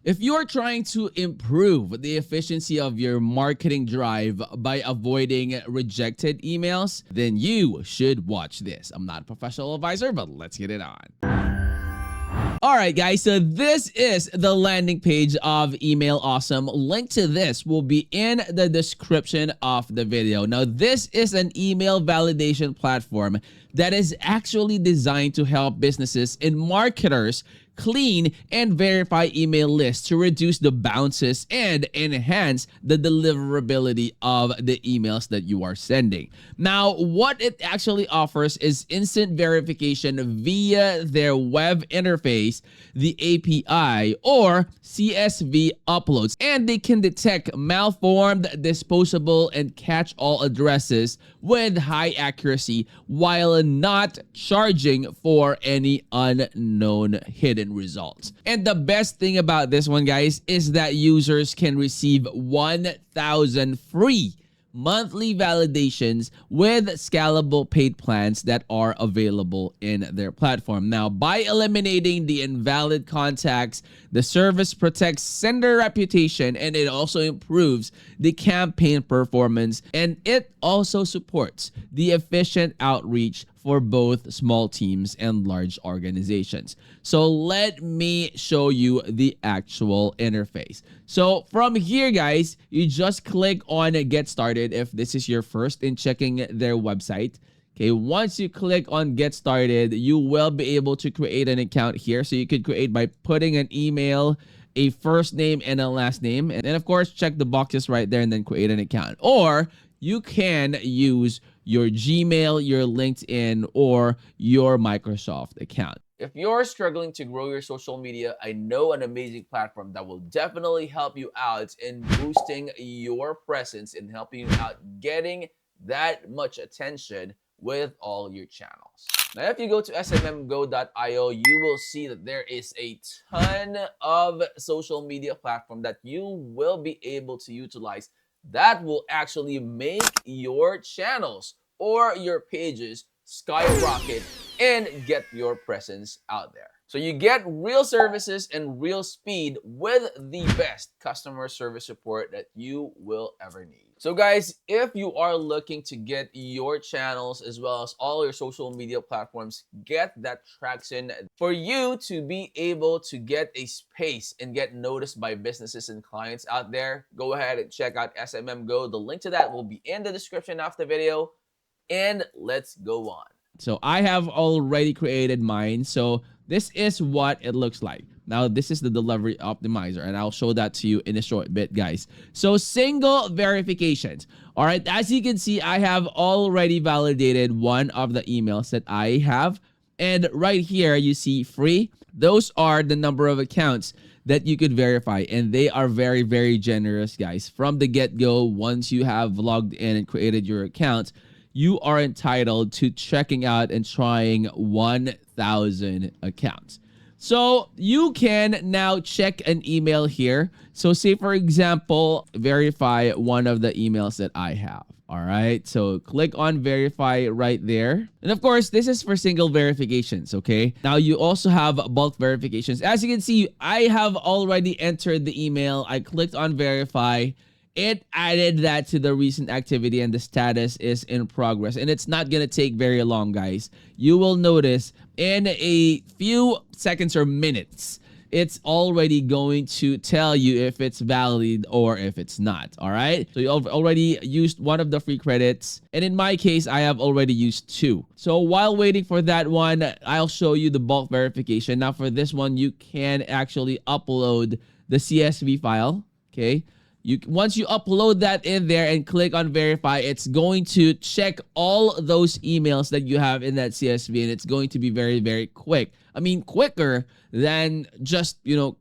If you're trying to improve the efficiency of your marketing drive by avoiding rejected emails, then you should watch this. I'm not a professional advisor, but let's get it on. Alright guys, so this is the landing page of Email Awesome. Link to this will be in the description of the video. Now, this is an email validation platform that is actually designed to help businesses and marketers clean and verify email lists to reduce the bounces and enhance the deliverability of the emails that you are sending. Now, what it actually offers is instant verification via their web interface, the API, or CSV uploads, and they can detect malformed, disposable, and catch-all addresses with high accuracy while not charging for any unknown hidden results. And the best thing about this one, guys, is that users can receive 1,000 free monthly validations with scalable paid plans that are available in their platform. Now, by eliminating the invalid contacts, the service protects sender reputation, and it also improves the campaign performance, and it also supports the efficient outreach for both small teams and large organizations. So let me show you the actual interface. So from here, guys, you just click on Get Started if this is your first in checking their website. Okay, once you click on Get Started, you will be able to create an account here. So you could create by putting an email, a first name, and a last name. And then, of course, check the boxes right there and then create an account. Or you can use your Gmail, your LinkedIn, or your Microsoft account. If you're struggling to grow your social media, I know an amazing platform that will definitely help you out in boosting your presence and helping you out getting that much attention with all your channels. Now, if you go to smmgo.io, you will see that there is a ton of social media platform that you will be able to utilize that will actually make your channels or your pages skyrocket and get your presence out there. So you get real services and real speed with the best customer service support that you will ever need. So guys, if you are looking to get your channels as well as all your social media platforms get that traction for you to be able to get a space and get noticed by businesses and clients out there, go ahead and check out SMM Go. The link to that will be in the description of the video, and let's go on. So I have already created mine. So this is what it looks like. Now, this is the delivery optimizer, and I'll show that to you in a short bit, guys. So single verifications. All right, as you can see, I have already validated one of the emails that I have. And right here, you see free. Those are the number of accounts that you could verify, and they are very, very generous, guys. From the get-go, once you have logged in and created your account, you are entitled to checking out and trying 1,000 accounts. So you can now check an email here. So say, for example, verify one of the emails that I have. All right, so click on verify right there. And of course, this is for single verifications, okay? Now you also have bulk verifications. As you can see, I have already entered the email. I clicked on verify. It added that to the recent activity, and the status is in progress. And it's not going to take very long, guys. You will notice in a few seconds or minutes, it's already going to tell you if it's valid or if it's not. All right. So you've already used one of the free credits. And in my case, I have already used 2. So while waiting for that one, I'll show you the bulk verification. Now for this one, you can actually upload the CSV file. Okay. Once you upload that in there and click on verify, it's going to check all those emails that you have in that CSV, and it's going to be very, very quick. I mean, quicker than just,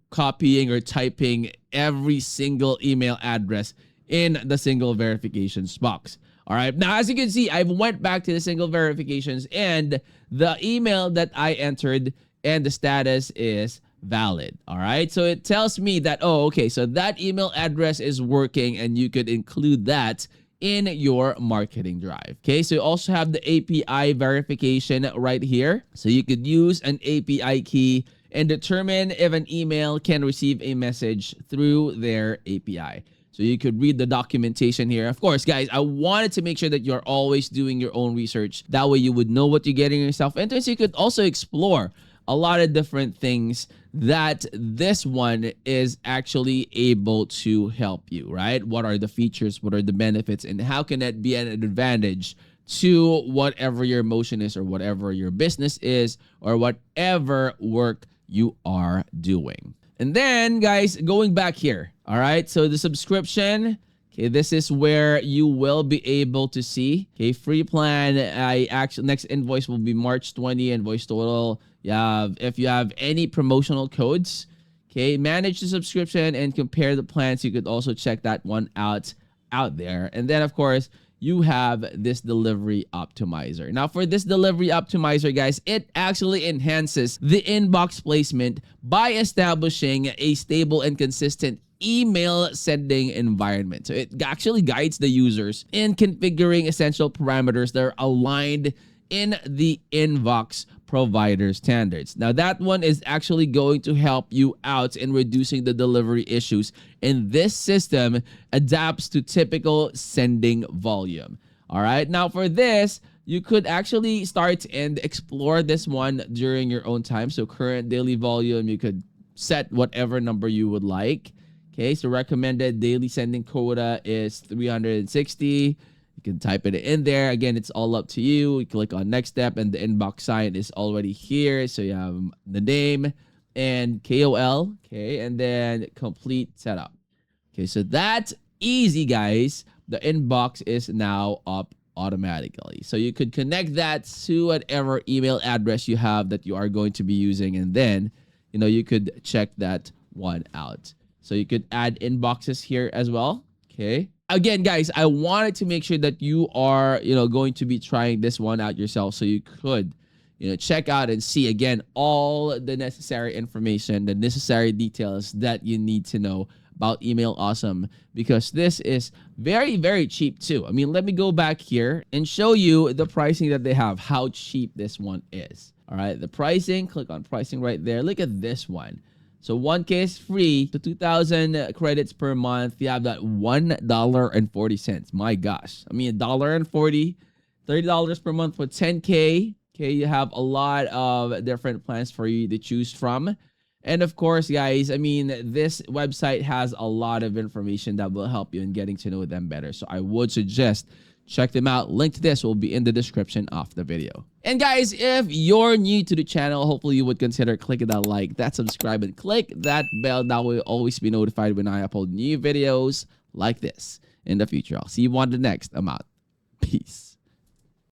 copying or typing every single email address in the single verifications box. All right. Now, as you can see, I went back to the single verifications, and the email that I entered and the status is valid. All right. So it tells me that, oh, okay, so that email address is working, and you could include that in your marketing drive. Okay. So you also have the API verification right here. So you could use an API key and determine if an email can receive a message through their API. So you could read the documentation here. Of course, guys, I wanted to make sure that you're always doing your own research. That way you would know what you're getting yourself into. So you could also explore a lot of different things that this one is actually able to help you, right? What are the features? What are the benefits? And how can that be an advantage to whatever your motion is, or whatever your business is, or whatever work you are doing? And then, guys, going back here, all right? So the subscription, okay, this is where you will be able to see, okay, free plan. Next invoice will be March 20, invoice total. Yeah, if you have any promotional codes, okay, manage the subscription and compare the plans. You could also check that one out there. And then, of course, you have this delivery optimizer. Now, for this delivery optimizer, guys, it actually enhances the inbox placement by establishing a stable and consistent email sending environment. So it actually guides the users in configuring essential parameters that are aligned in the inbox provider standards. Now, that one is actually going to help you out in reducing the delivery issues, and this system adapts to typical sending volume. All right, now for this, you could actually start and explore this one during your own time. So current daily volume, you could set whatever number you would like. Okay, so recommended daily sending quota is 360. You can type it in there. Again, it's all up to you. You click on next step, and the inbox sign is already here. So you have the name and KOL, okay, and then complete setup. Okay, so that's easy, guys. The inbox is now up automatically. So you could connect that to whatever email address you have that you are going to be using, and then, you know, you could check that one out. So you could add inboxes here as well, okay? Again, guys, I wanted to make sure that you are, going to be trying this one out yourself, so you could, check out and see, again, all the necessary information, the necessary details that you need to know about Email Awesome, because this is very, very cheap too. I mean, let me go back here and show you the pricing that they have, how cheap this one is. All right, the pricing, click on pricing right there. Look at this one. So 1K is free, to 2,000 credits per month. You have that $1.40. My gosh. I mean, $1.40, $30 per month for 10K. Okay, you have a lot of different plans for you to choose from. And of course, guys, I mean, this website has a lot of information that will help you in getting to know them better. So I would suggest check them out. Link to this will be in the description of the video. And guys, if you're new to the channel, hopefully you would consider clicking that like, that subscribe, and click that bell. That will always be notified when I upload new videos like this in the future. I'll see you on the next. I'm out. Peace.